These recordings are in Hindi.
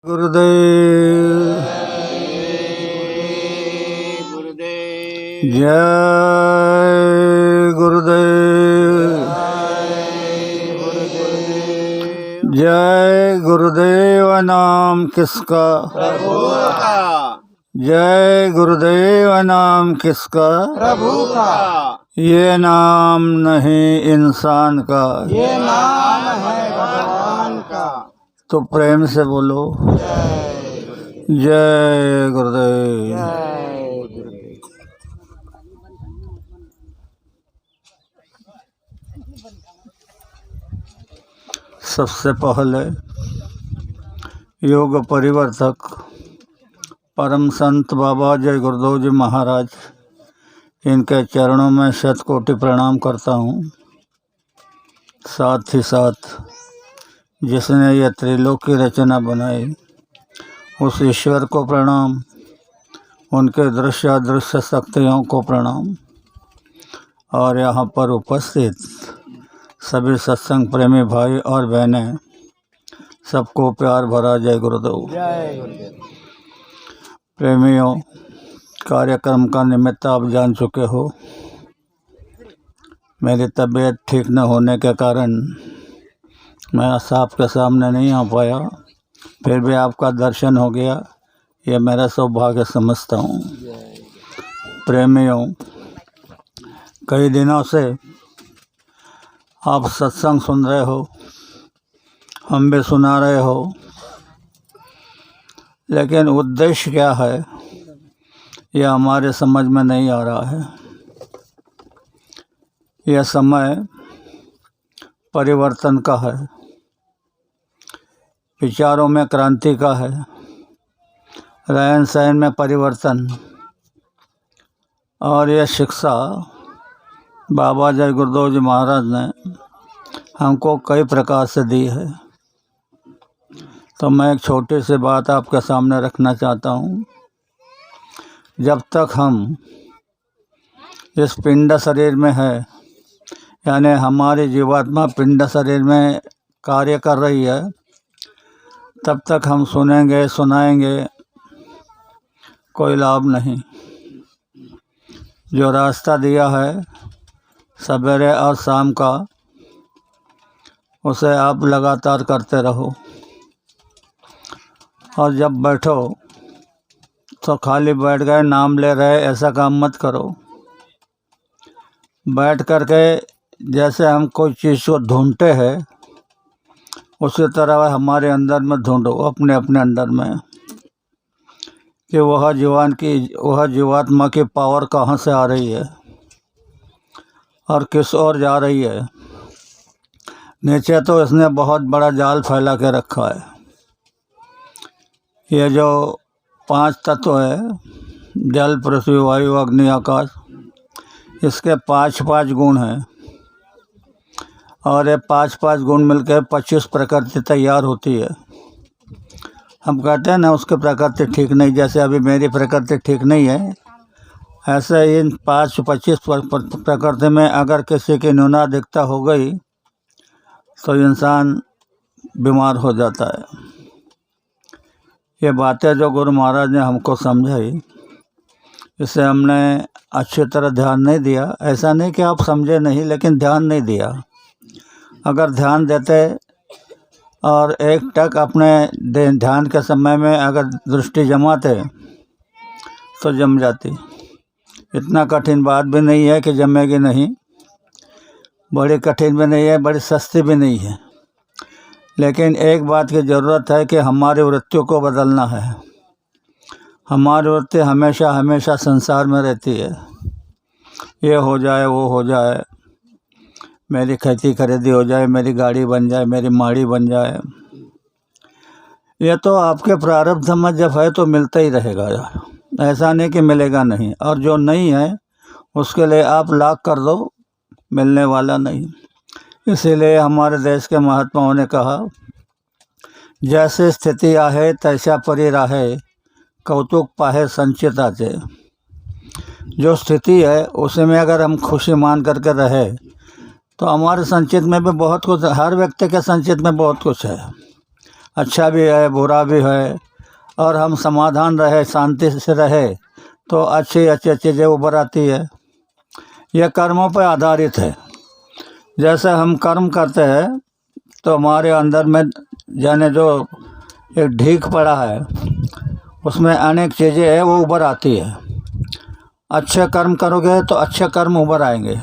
गुरुदेव गुरुदेव जय गुरुदेव जय गुरुदेव नाम किसका प्रभु का जय गुरुदेव नाम किसका प्रभु का ये नाम नहीं इंसान का ये नाम है भगवान का। तो प्रेम से बोलो जय गुरुदेव। सबसे पहले योग परिवर्तक परम संत बाबा जय गुरुदेव जी महाराज, इनके चरणों में शतकोटि प्रणाम करता हूँ। साथ ही साथ जिसने यह त्रिलोक की रचना बनाई उस ईश्वर को प्रणाम, उनके दृश्य अदृश्य शक्तियों को प्रणाम, और यहाँ पर उपस्थित सभी सत्संग प्रेमी भाई और बहनें, सबको प्यार भरा जय गुरुदेव। प्रेमियों, कार्यक्रम का निमित्त आप जान चुके हो। मेरी तबीयत ठीक न होने के कारण मैं आपके सामने नहीं आ पाया, फिर भी आपका दर्शन हो गया, ये मेरा सौभाग्य समझता हूँ। प्रेमियों, कई दिनों से आप सत्संग सुन रहे हो, हम भी सुना रहे हो, लेकिन उद्देश्य क्या है यह हमारे समझ में नहीं आ रहा है। यह समय परिवर्तन का है, विचारों में क्रांति का है, रहन सहन में परिवर्तन, और यह शिक्षा बाबा जय गुरुदेव जी महाराज ने हमको कई प्रकार से दी है। तो मैं एक छोटी सी बात आपके सामने रखना चाहता हूँ। जब तक हम इस पिंड शरीर में है, यानी हमारी जीवात्मा पिंड शरीर में कार्य कर रही है, तब तक हम सुनेंगे सुनाएंगे, कोई लाभ नहीं। जो रास्ता दिया है सवेरे और शाम का, उसे आप लगातार करते रहो। और जब बैठो तो खाली बैठ गए नाम ले रहे ऐसा काम मत करो। बैठ करके जैसे हम कोई चीज़ को ढूंढते हैं, उसी तरह हमारे अंदर में ढूंढो, अपने अपने अंदर में, कि वह जीवात्मा की पावर कहाँ से आ रही है और किस ओर जा रही है। नीचे तो इसने बहुत बड़ा जाल फैला के रखा है। ये जो 5 तत्व है, जल पृथ्वी वायु अग्नि आकाश, इसके 5 गुण हैं, और ये 5 गुण मिलकर 25 प्रकृति तैयार होती है। हम कहते हैं ना उसकी प्रकृति ठीक नहीं, जैसे अभी मेरी प्रकृति ठीक नहीं है, ऐसे इन 25 प्रकृति में अगर किसी की न्यूनाधिकता हो गई तो इंसान बीमार हो जाता है। ये बातें जो गुरु महाराज ने हमको समझाई, इसे हमने अच्छी तरह ध्यान नहीं दिया। ऐसा नहीं कि आप समझे नहीं, लेकिन ध्यान नहीं दिया। अगर ध्यान देते और एक टक अपने ध्यान के समय में अगर दृष्टि जमाते तो जम जाती। इतना कठिन बात भी नहीं है कि जमेगी नहीं, बड़ी कठिन भी नहीं है, बड़ी सस्ती भी नहीं है। लेकिन एक बात की ज़रूरत है कि हमारी वृत्तियों को बदलना है। हमारी वृत्ति हमेशा हमेशा संसार में रहती है, ये हो जाए वो हो जाए, मेरी खेती खरीदी हो जाए, मेरी गाड़ी बन जाए, मेरी माड़ी बन जाए। ये तो आपके प्रारब्ध में जब है तो मिलता ही रहेगा यार, ऐसा नहीं कि मिलेगा नहीं। और जो नहीं है उसके लिए आप लाख कर दो, मिलने वाला नहीं। इसीलिए हमारे देश के महात्माओं ने कहा, जैसे स्थिति आहे तैसा परि राहे, कौतुक पाहे संचिताचे। जो स्थिति है उसी में अगर हम खुशी मान करके रहे तो हमारे संचित में भी बहुत कुछ, हर व्यक्ति के संचित में बहुत कुछ है। अच्छा भी है बुरा भी है, और हम समाधान रहे, शांति से रहे, तो अच्छी अच्छी चीज़ें उभर आती है। यह कर्मों पर आधारित है। जैसे हम कर्म करते हैं तो हमारे अंदर में जाने जो एक ढीक पड़ा है, उसमें अनेक चीज़ें हैं वो उभर आती है। अच्छे कर्म करोगे तो अच्छे कर्म उभर आएंगे,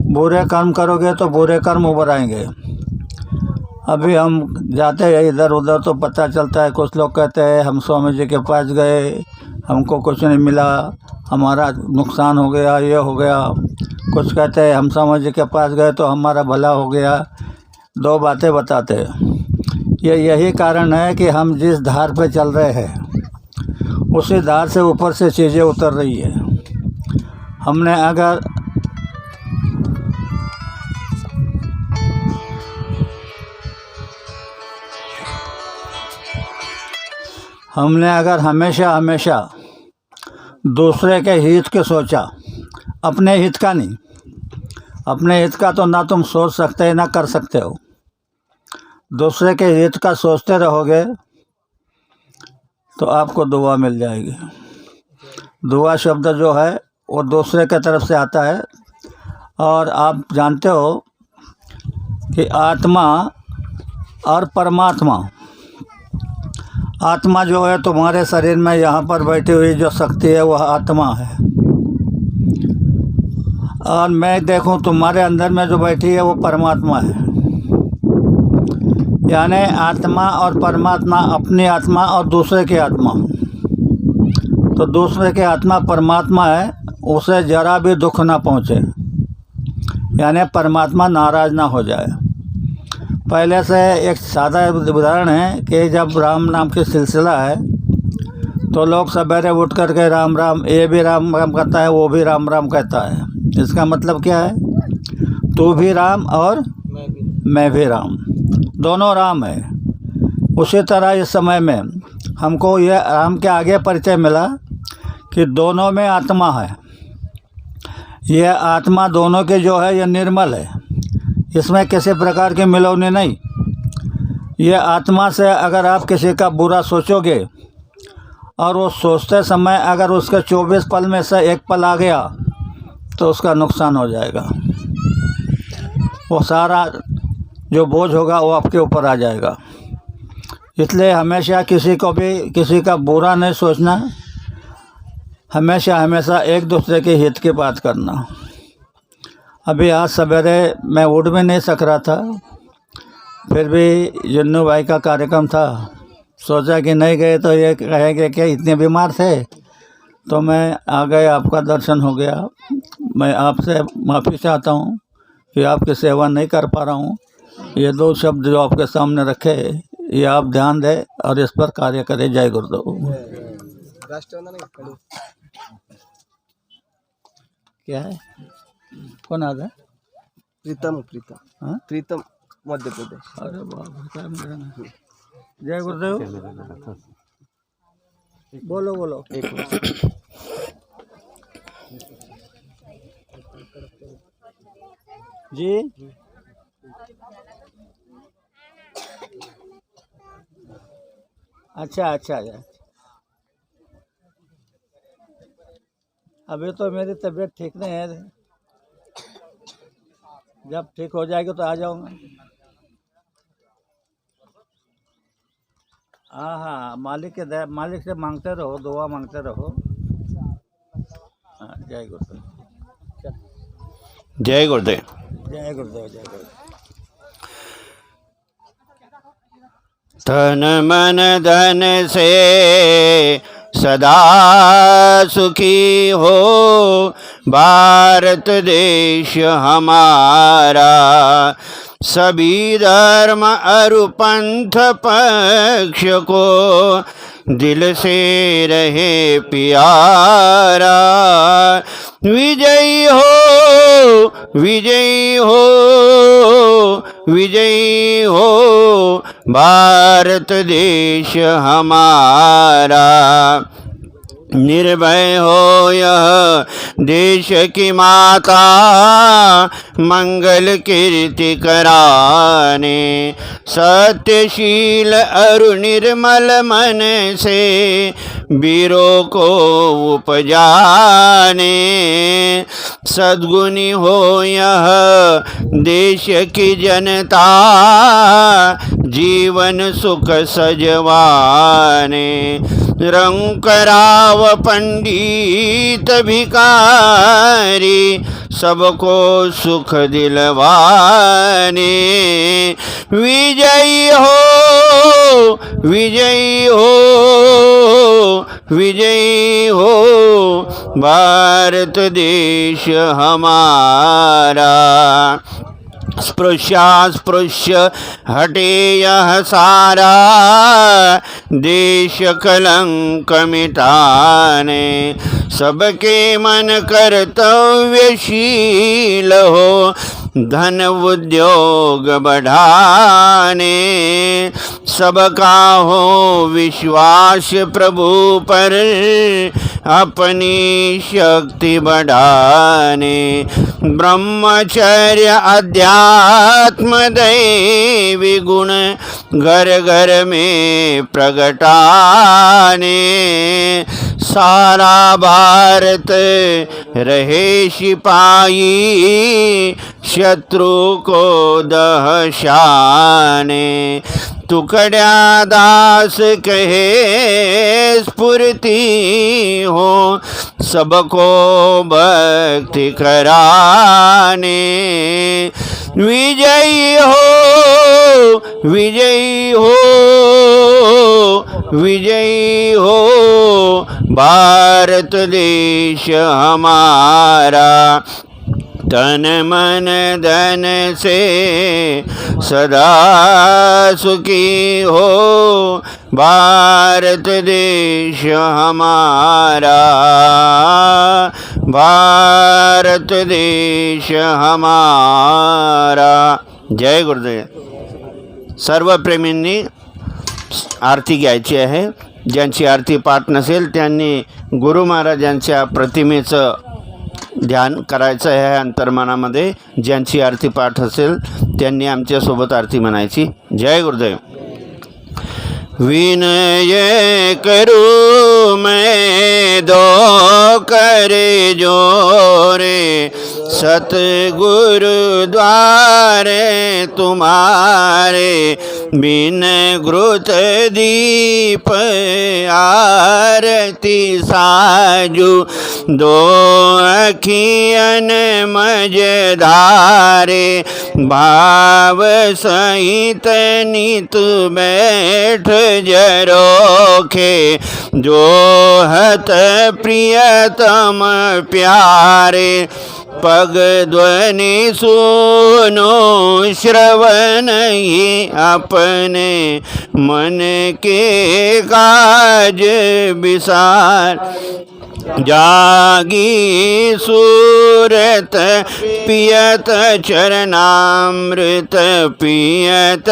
बुरे कर्म करोगे तो बुरे कर्म उभर आएंगे। अभी हम जाते हैं इधर उधर तो पता चलता है, कुछ लोग कहते हैं हम स्वामी जी के पास गए, हमको कुछ नहीं मिला, हमारा नुकसान हो गया, ये हो गया। कुछ कहते हैं हम स्वामी जी के पास गए तो हमारा भला हो गया। दो बातें बताते हैं। यही कारण है कि हम जिस धार पे चल रहे हैं उसी धार से ऊपर से चीज़ें उतर रही है। हमने अगर हमेशा दूसरे के हित के सोचा, अपने हित का नहीं, अपने हित का तो ना तुम सोच सकते ना कर सकते हो। दूसरे के हित का सोचते रहोगे तो आपको दुआ मिल जाएगी। दुआ शब्द जो है वो दूसरे के तरफ से आता है। और आप जानते हो कि आत्मा और परमात्मा, आत्मा जो है तुम्हारे शरीर में यहाँ पर बैठी हुई जो शक्ति है वह आत्मा है, और मैं देखूं तुम्हारे अंदर में जो बैठी है वो परमात्मा है। यानी आत्मा और परमात्मा, अपनी आत्मा और दूसरे की आत्मा। तो दूसरे की आत्मा परमात्मा है, उसे जरा भी दुख ना पहुँचे, यानी परमात्मा नाराज़ ना हो जाए। पहले से एक सादा उदाहरण है कि जब राम नाम की सिलसिला है तो लोग सवेरे उठ कर के राम राम, ये भी राम राम कहता है, वो भी राम राम कहता है। इसका मतलब क्या है? तू भी राम और मैं भी राम, दोनों राम है। उसी तरह इस समय में हमको यह राम के आगे परिचय मिला कि दोनों में आत्मा है। यह आत्मा दोनों के जो है यह निर्मल है, इसमें किसी प्रकार की मिलौनी नहीं। यह आत्मा से अगर आप किसी का बुरा सोचोगे और वो सोचते समय अगर उसके 24 पल में से एक पल आ गया तो उसका नुकसान हो जाएगा। वो सारा जो बोझ होगा वो आपके ऊपर आ जाएगा। इसलिए किसी को भी किसी का बुरा नहीं सोचना, हमेशा एक दूसरे के हित की बात करना। अभी आज सवेरे मैं उठ भी नहीं सक रहा था, फिर भी जन्नू भाई का कार्यक्रम था, सोचा कि नहीं गए तो ये कहेंगे कि इतने बीमार थे, तो मैं आ गए, आपका दर्शन हो गया। मैं आपसे माफ़ी चाहता हूँ कि आपकी सेवा नहीं कर पा रहा हूँ। ये दो शब्द जो आपके सामने रखे ये आप ध्यान दें और इस पर कार्य करें। जय गुरुदेव। क्या है? कौन आता है? प्रीतम हाँ? प्रीतम मध्य प्रदेश। अरे बाप, जय गुरुदेव। बोलो। जी अच्छा। अभी तो मेरी तबीयत ठीक नहीं है, जब ठीक हो जाएगी तो आ जाऊंगा। हाँ, मालिक से मांगते रहो, दुआ मांगते रहो। हाँ, जय गुरुदेव। जय गुरुदेव। जय गुरुदेव। तन मन धन से सदा सुखी हो भारत देश हमारा, सभी धर्म अरु पंथ पक्ष को दिल से रहे प्यारा। विजयी हो भारत देश हमारा। निर्भय हो यह देश की माता, मंगल कीर्ति कराने। सत्यशील अरु निर्मल मन से वीरों को उपजाने। सद्गुणी हो यह देश की जनता, जीवन सुख सजवाने। रंग कराव पंडित भिकारी, सबको सुख दिलवाने। विजयी हो, विजयी हो, विजयी हो भारत देश हमारा। स्पृश्य हटे यह सारा, देश कलंक मिटाने। सबके मन कर्तव्यशील हो, धन उद्योग बढ़ाने। सबका हो विश्वास प्रभु पर, अपनी शक्ति बढ़ाने। ब्रह्मचर्य अध्यात्म दैवी गुण, घर घर में प्रगटाने। सारा भारत रहे सिपाही, शत्रु को दहशाने। टुकड़ा दास कहे स्फूर्ति हो, सबको भक्ति कराने। विजयी हो, विजयी हो, विजयी हो भारत देश हमारा। तन मन धन से सदा सुखी हो, भारत देश हमारा। भारत देश हमारा। जय गुरुदेव। सर्व प्रेमींनी आरती घ्यायची आहे. ज्यांची आरती पाठ नसेल त्यांनी गुरु महाराजांच्या प्रतिमेचं ध्यान करायचं आहे अंतर्मनामध्ये. ज्यांची आरती पाठ असेल त्यांनी आमच्यासोबत आरती म्हणायची. जय गुरुदेव. विनय करूँ मैं दो करे जोरे, सतगुरु द्वारे तुम्हारे। बिन घृत दीप आरती साजू, दो अखियन मझधारे। भाव सहित नित बैठ जरोखे, जो हत प्रियतम प्यारे। पग ध्वनि सुनो श्रवण ही, अपने मन के काज विसार। जागी सूरत पियत चरणामृत, पियत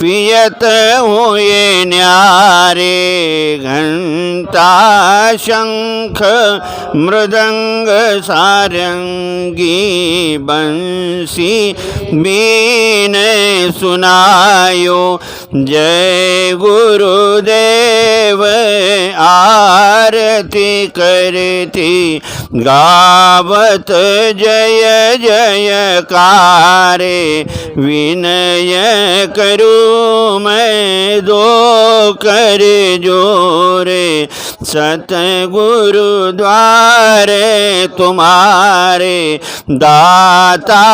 पियत हुए न्यारे। घंटा शंख मृदंग सारंगी, बंसी बीन सुनायो। जय गुरुदेव आरती करती, गावत जय जयकारे। विनय करूँ मैं दो कर जोरे, सतगुरु द्वारे तुम्हारे। दाता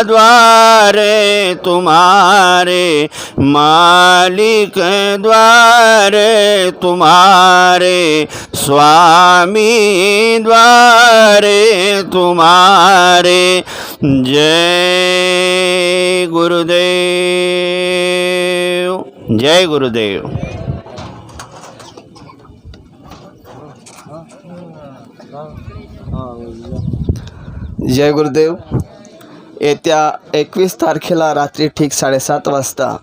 द्वारे तुम्हारे, मालिक द्वारे तुम्हारे। स्वामी द्वारे तुम्हारे। जय गुरुदेव, जय गुरुदेव। जय गुरुदेव. येत्या 21 तारखेला रात्री ठीक 7:30 वाजता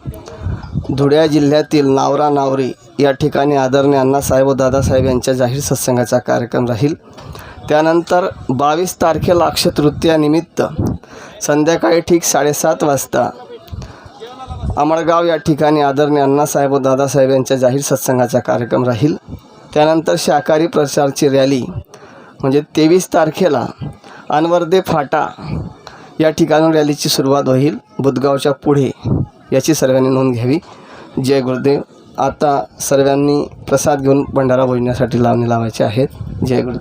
धुळे जिल्ह्यातील नावरा नावरी या ठिकाणी आदरणीय अण्णासाहेब व दादासाहेब यांच्या जाहीर सत्संगाचा कार्यक्रम राहील. त्यानंतर 22 तारखेला अक्षय तृतीयानिमित्त संध्याकाळी ठीक 7:30 वाजता अमळगाव या ठिकाणी आदरणीय अण्णासाहेब व दादासाहेब यांच्या जाहीर सत्संगाचा कार्यक्रम राहील. त्यानंतर शाकाहारी प्रचारची रॅली म्हणजे 23 तारखेला अनवर्दे फाटा या ठिकाणून रॅलीची सुरुवात होईल बुधगावच्या पुढे. याची सर्वांनी नोंद घ्यावी. जय गुरुदेव. आता सर्वांनी प्रसाद घेऊन भंडारा भोजनासाठी लावणी लावायचे आहेत. जय गुरुदेव.